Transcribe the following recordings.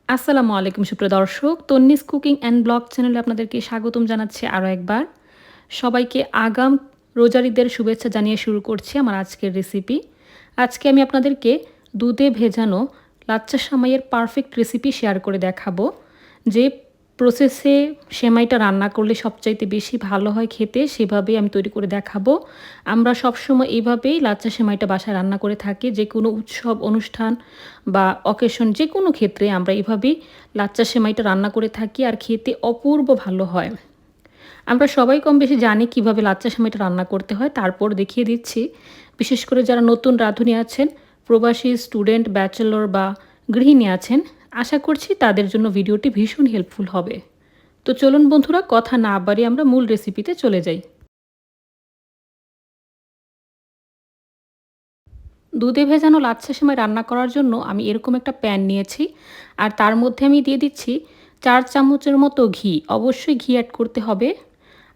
আসসালামু আলাইকুম সুপ্রিয় দর্শক, তন্নিস কুকিং অ্যান্ড ব্লগ চ্যানেলে আপনাদেরকে স্বাগতম জানাচ্ছি আরও একবার। সবাইকে আগাম রোজার ঈদের শুভেচ্ছা জানিয়ে শুরু করছি আমার আজকের রেসিপি। আজকে আমি আপনাদেরকে দুধে ভেজানো লাচ্চা সেমাইয়ের পারফেক্ট রেসিপি শেয়ার করে দেখাবো। যে প্রসেসে সেমাইটা রান্না করলে সবচাইতে বেশি ভালো হয় খেতে, সেভাবেই আমি তৈরি করে দেখাবো। আমরা সবসময় এইভাবেই লাচ্চা সেমাইটা বাসায় রান্না করে থাকি। যে কোনো উৎসব অনুষ্ঠান বা অকেশন যে কোনো ক্ষেত্রে আমরা এইভাবেই লাচ্চা সেমাইটা রান্না করে থাকি, আর খেতে অপূর্ব ভালো হয়। আমরা সবাই কম বেশি জানি কিভাবে লাচ্চা সেমাইটা রান্না করতে হয়, তারপর দেখিয়ে দিচ্ছি। বিশেষ করে যারা নতুন রাঁধুনি আছেন, প্রবাসী, স্টুডেন্ট, ব্যাচেলর বা গৃহিণী আছেন, আশা করছি তাদের জন্য ভিডিওটি ভীষণ হেল্পফুল হবে। তো চলুন বন্ধুরা, কথা না বাড়িয়ে আমরা মূল রেসিপিতে চলে যাই। দুধে ভেজানো লাচ্ছা সেমাই রান্না করার জন্য আমি এরকম একটা প্যান নিয়েছি, আর তার মধ্যে আমি দিয়ে দিচ্ছি 4 চামচের মতো ঘি। অবশ্যই ঘি অ্যাড করতে হবে।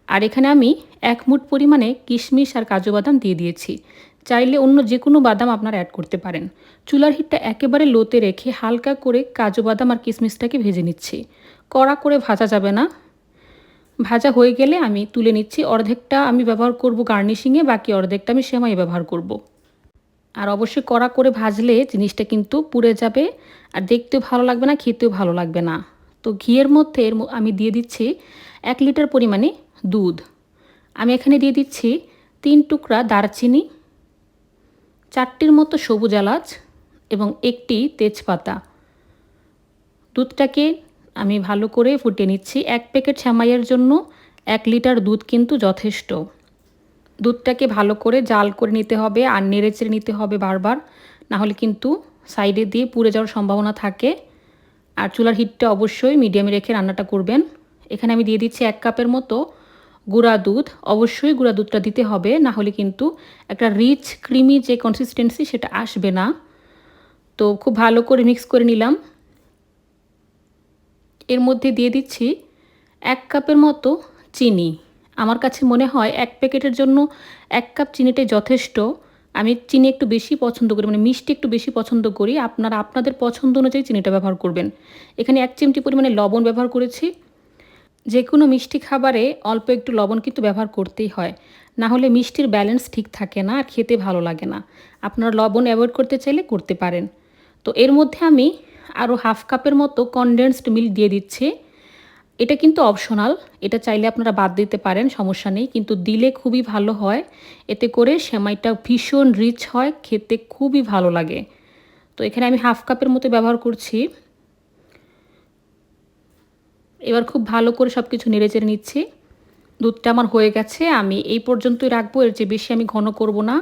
আর এখানে আমি 1 মুঠ পরিমাণে কিশমিশ আর কাজু বাদাম দিয়ে দিয়েছি। চাইলে অন্য যে কোনো বাদাম আপনারা অ্যাড করতে পারেন। চুলার হিটটা একেবারে লোতে রেখে হালকা করে কাজু বাদাম আর কিশমিশটাকে ভেজে নিচ্ছি। কড়া করে ভাজা যাবে না। ভাজা হয়ে গেলে আমি তুলে নিচ্ছি। অর্ধেকটা আমি ব্যবহার করব গার্নিশিংয়ে, বাকি অর্ধেকটা আমি সেমাই ব্যবহার করব। আর অবশ্যই কড়া করে ভাজলে জিনিসটা কিন্তু পুড়ে যাবে, আর দেখতেও ভালো লাগবে না, খেতেও ভালো লাগবে না। তো ঘিয়ের মধ্যে আমি দিয়ে দিচ্ছি 1 লিটার পরিমাণে দুধ। আমি এখানে দিয়ে দিচ্ছি 3 টুকরা দারচিনি, 4টির মতো সবুজ এলাচ এবং 1টি তেজপাতা। দুধটাকে আমি ভালো করে ফুটিয়ে নিচ্ছি। 1 প্যাকেট সেমাইয়ের জন্য 1 লিটার দুধ কিন্তু যথেষ্ট। দুধটাকে ভালো করে জাল করে নিতে হবে আর নেড়েচেড়ে নিতে হবে বারবার, না হলে কিন্তু সাইডে দিয়ে পুড়ে যাওয়ার সম্ভাবনা থাকে। আর চুলার হিটটা অবশ্যই মিডিয়ামে রেখে রান্নাটা করবেন। এখানে আমি দিয়ে দিচ্ছি 1 কাপের মতো গুঁড়া দুধ। অবশ্যই গুঁড়া দুধটা দিতে হবে, না হলে কিন্তু একটা রিচ ক্রিমি যে কনসিস্টেন্সি সেটা আসবে না। তো খুব ভালো করে মিক্স করে নিলাম। এর মধ্যে দিয়ে দিচ্ছি 1 কাপের মতো চিনি। আমার কাছে মনে হয় 1 প্যাকেটের জন্য 1 কাপ চিনিটাই যথেষ্ট। আমি চিনি একটু বেশি পছন্দ করি, মানে মিষ্টি একটু বেশি পছন্দ করি। আপনারা আপনাদের পছন্দ অনুযায়ী চিনিটা ব্যবহার করবেন। এখানে 1 চিমটি পরিমাণে লবণ ব্যবহার করেছি। যে কোনো মিষ্টি খাবারে অল্প একটু লবণ কিন্তু ব্যবহার করতেই হয়, না হলে মিষ্টির ব্যালেন্স ঠিক থাকে না আর খেতে ভালো লাগে না। আপনারা লবণ অ্যাভয়েড করতে চাইলে করতে পারেন। তো এর মধ্যে আমি আরও 1/2 কাপের মতো কনডেন্সড মিল্ক দিয়ে দিচ্ছি। এটা কিন্তু অপশনাল, এটা চাইলে আপনারা বাদ দিতে পারেন, সমস্যা নেই, কিন্তু দিলে খুবই ভালো হয়। এতে করে সেমাইটা ভীষণ রিচ হয়, খেতে খুবই ভালো লাগে। তো এখানে আমি 1/2 কাপের মতো ব্যবহার করছি। এবার খুব ভালো করে সব কিছু নেড়েচেড়ে নিচ্ছি। দুধটা আমার হয়ে গেছে, আমি এই পর্যন্তই রাখবো, এর চেয়ে বেশি আমি ঘন করব না।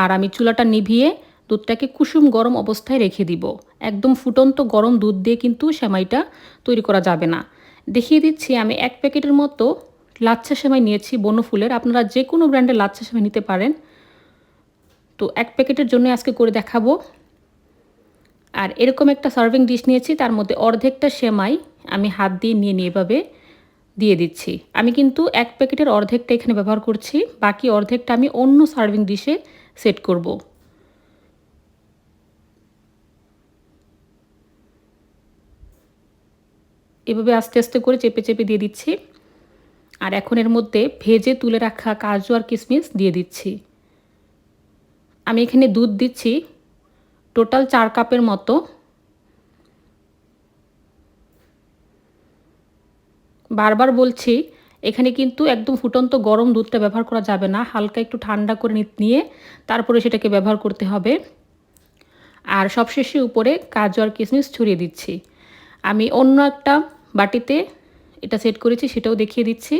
আর আমি চুলাটা নিভিয়ে দুধটাকে কুসুম গরম অবস্থায় রেখে দিব। একদম ফুটন্ত গরম দুধ দিয়ে কিন্তু সেমাইটা তৈরি করা যাবে না। দেখিয়ে দিচ্ছি, আমি 1 প্যাকেটের মতো লাচ্ছা সেমাই নিয়েছি বনফুলের। আপনারা যে কোনো ব্র্যান্ডের লাচ্ছা সেমাই নিতে পারেন। তো 1 প্যাকেটের জন্য আজকে করে দেখাবো। আর এরকম একটা সার্ভিং ডিশ নিয়েছি, তার মধ্যে অর্ধেকটা সেমাই আমি হাত দিয়ে নিয়ে এভাবে দিয়ে দিচ্ছি। আমি কিন্তু 1 প্যাকেটের অর্ধেকটা এখানে ব্যবহার করছি, বাকি অর্ধেকটা আমি অন্য সার্ভিং ডিশে সেট করব। এভাবে আস্তে আস্তে করে চেপে চেপে দিয়ে দিচ্ছি। আর এখন এর মধ্যে ভেজে তুলে রাখা কাজু আর কিশমিশ দিয়ে দিচ্ছি। আমি এখানে দুধ দিচ্ছি টোটাল 4 কাপের মতো। বারবার বলছি, এখানে কিন্তু একদম ফুটন্ত গরম দুধটা ব্যবহার করা যাবে না, হালকা একটু ঠান্ডা করে নিয়ে তারপরে সেটাকে ব্যবহার করতে হবে। আর সবশেষে উপরে কাজু আর কিশমিশ ছড়িয়ে দিচ্ছি। আমি অন্য একটা বাটিতে এটা সেট করেছি, সেটাও দেখিয়ে দিচ্ছি।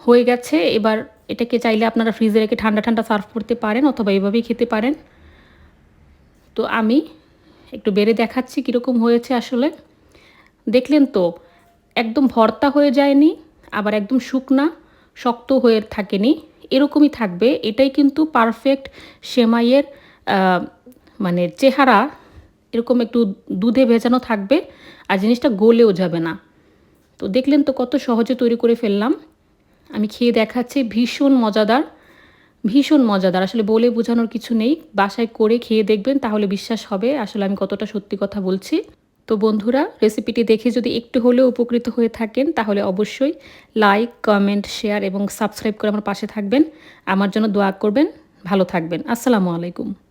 হয়ে গেছে। এবার এটাকে চাইলে আপনারা ফ্রিজে রেখে ঠান্ডা ঠান্ডা সার্ভ করতে পারেন, অথবা এভাবেই খেতে পারেন। তো আমি একটু বেড়ে দেখাচ্ছি কীরকম হয়েছে আসলে। দেখলেন তো, একদম ভর্তা হয়ে যায়নি, আবার একদম শুকনা শক্ত হয়ে থাকেনি, এরকমই থাকবে। এটাই কিন্তু পারফেক্ট সেমাইয়ের মানে চেহারা। এরকম একটু দুধে ভেজানো থাকবে, আর জিনিসটা গলেও যাবে না। তো দেখলেন তো কত সহজে তৈরি করে ফেললাম। আমি খেয়ে দেখাচ্ছি, ভীষণ মজাদার, ভীষণ মজাদার। আসলে বলে বোঝানোর কিছু নেই, বাসায় করে খেয়ে দেখবেন, তাহলে বিশ্বাস হবে আসলে আমি কতটা সত্যি কথা বলছি। তো বন্ধুরা, রেসিপিটি দেখে যদি একটু হলেও উপকৃত হয়ে থাকেন তাহলে অবশ্যই লাইক, কমেন্ট, শেয়ার এবং সাবস্ক্রাইব করে আমার পাশে থাকবেন। আমার জন্য দোয়া করবেন। ভালো থাকবেন। আসসালামু আলাইকুম।